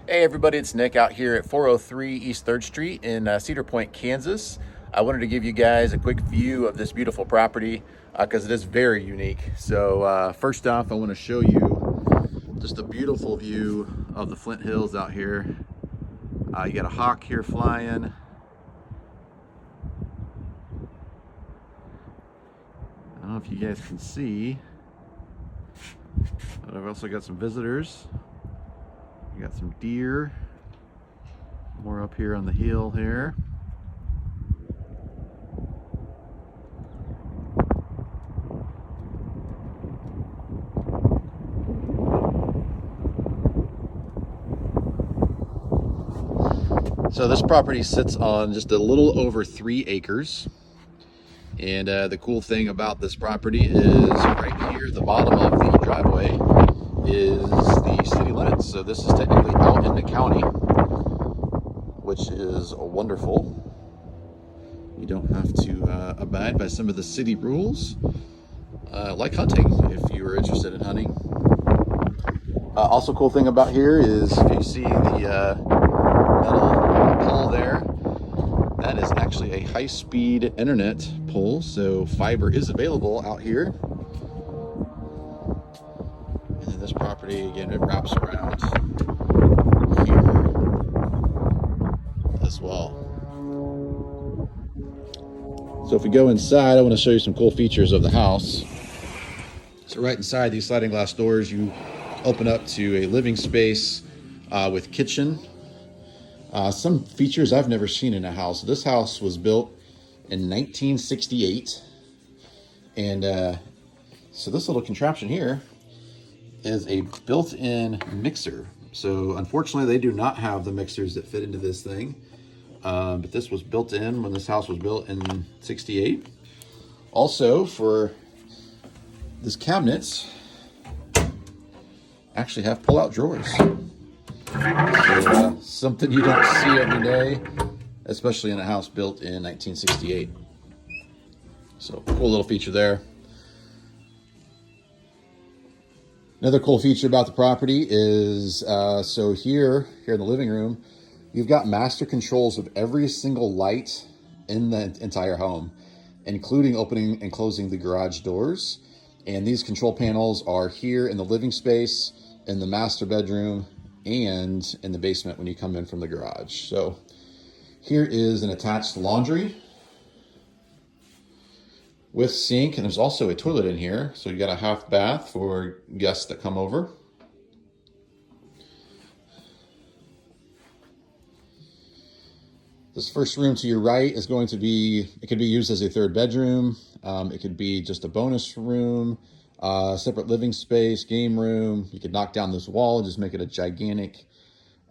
Hey everybody, it's Nick out here at 403 East 3rd Street in Cedar Point, Kansas. I wanted to give you guys a quick view of this beautiful property because it is very unique. So first off, I want to show you just a beautiful view of the Flint Hills out here. You got a hawk here flying. I don't know if you guys can see, but I've also got some visitors. You got some deer, more up here on the hill here. So this property sits on just a little over 3 acres. And the cool thing about this property is right here at the bottom of the driveway is the city limits. So this is technically out in the county, which is wonderful. You don't have to abide by some of the city rules, like hunting, if you are interested in hunting. Also cool thing about here is if you see the metal pole there, that is actually a high-speed internet pole, so fiber is available out here. And then this property, again, it wraps around here as well. So if we go inside, I want to show you some cool features of the house. So right inside these sliding glass doors, you open up to a living space with kitchen. Some features I've never seen in a house. This house was built in 1968. And so this little contraption here is a built-in mixer. So unfortunately, they do not have the mixers that fit into this thing. But this was built in when this house was built in 68. Also, for this cabinets, actually have pull-out drawers. So, something you don't see every day, especially in a house built in 1968. So cool little feature there. Another cool feature about the property is, so here in the living room, you've got master controls of every single light in the entire home, including opening and closing the garage doors. And these control panels are here in the living space, in the master bedroom, and in the basement when you come in from the garage. So here is an attached laundry with sink, and there's also a toilet in here. So you got a half bath for guests that come over. This first room to your right is going to be, it could be used as a third bedroom. It could be just a bonus room, separate living space, game room. You could knock down this wall and just make it a gigantic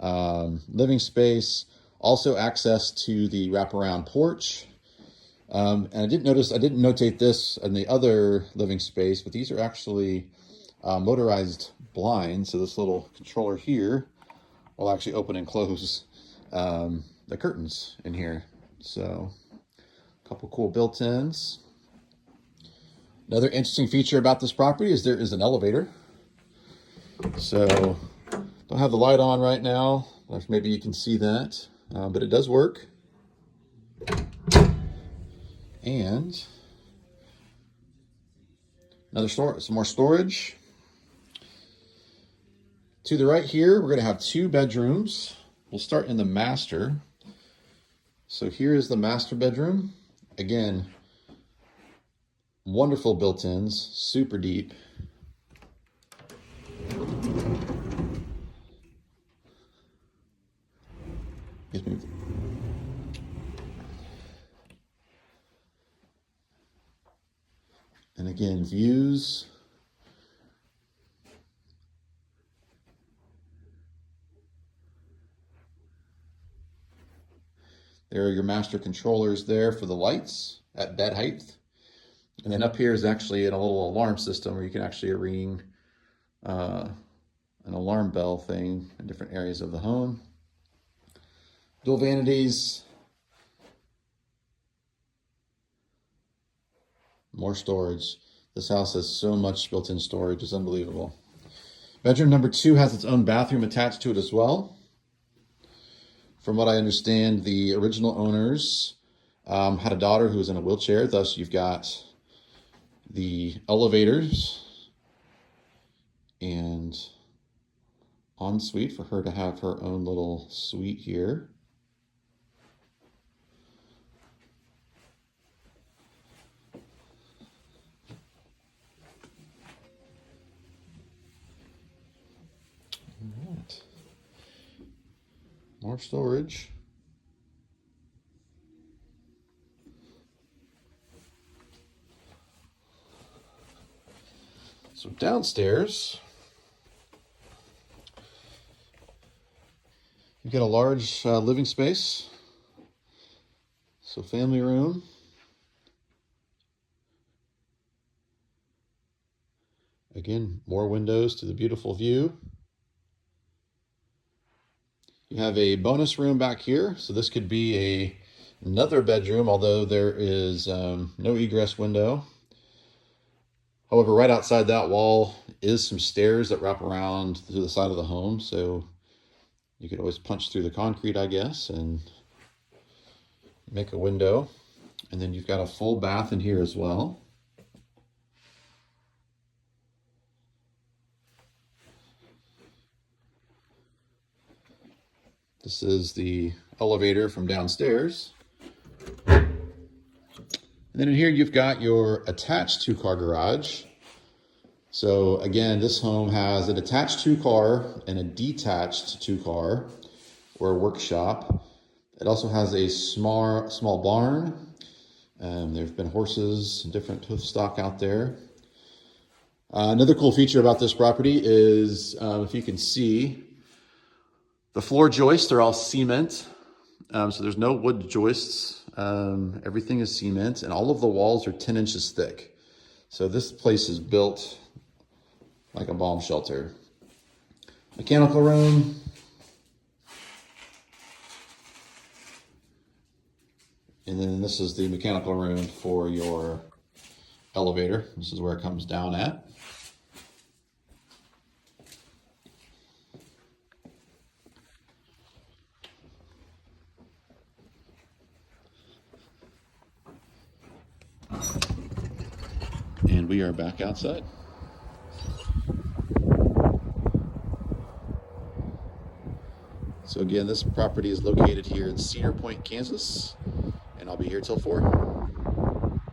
living space. Also access to the wraparound porch. And I didn't notate this in the other living space, but these are actually motorized blinds. So this little controller here will actually open and close the curtains in here. So a couple cool built-ins. Another interesting feature about this property is there is an elevator. So don't have the light on right now. Maybe you can see that, but it does work. And some more storage. To the right here, we're going to have 2 bedrooms. We'll start in the master. So here is the master bedroom. Again, wonderful built-ins, super deep. And again, views. There are your master controllers there for the lights at bed height. And then up here is actually a little alarm system where you can actually ring an alarm bell thing in different areas of the home. Dual vanities. More storage. This house has so much built-in storage, it's unbelievable. Bedroom number 2 has its own bathroom attached to it as well. From what I understand, the original owners had a daughter who was in a wheelchair. Thus, you've got the elevators and ensuite for her to have her own little suite here. All right. More storage. So downstairs, you've got a large living space. So family room. Again, more windows to the beautiful view. You have a bonus room back here. So this could be another bedroom, although there is no egress window. However, right outside that wall is some stairs that wrap around to the side of the home. So you could always punch through the concrete, I guess, and make a window. And then you've got a full bath in here as well. This is the elevator from downstairs. And then in here you've got your attached 2-car garage. So again, this home has a detached 2-car and a detached 2-car or workshop. It also has a small there have been horses and different hoof stock out there. Another cool feature about this property is, if you can see, the floor joists are all cement, so there's no wood joists. Everything is cement, and all of the walls are 10 inches thick. So this place is built like a bomb shelter. Mechanical room. And then this is the mechanical room for your elevator. This is where it comes down at. And we are back outside. So again, this property is located here in Cedar Point, Kansas, and I'll be here till 4.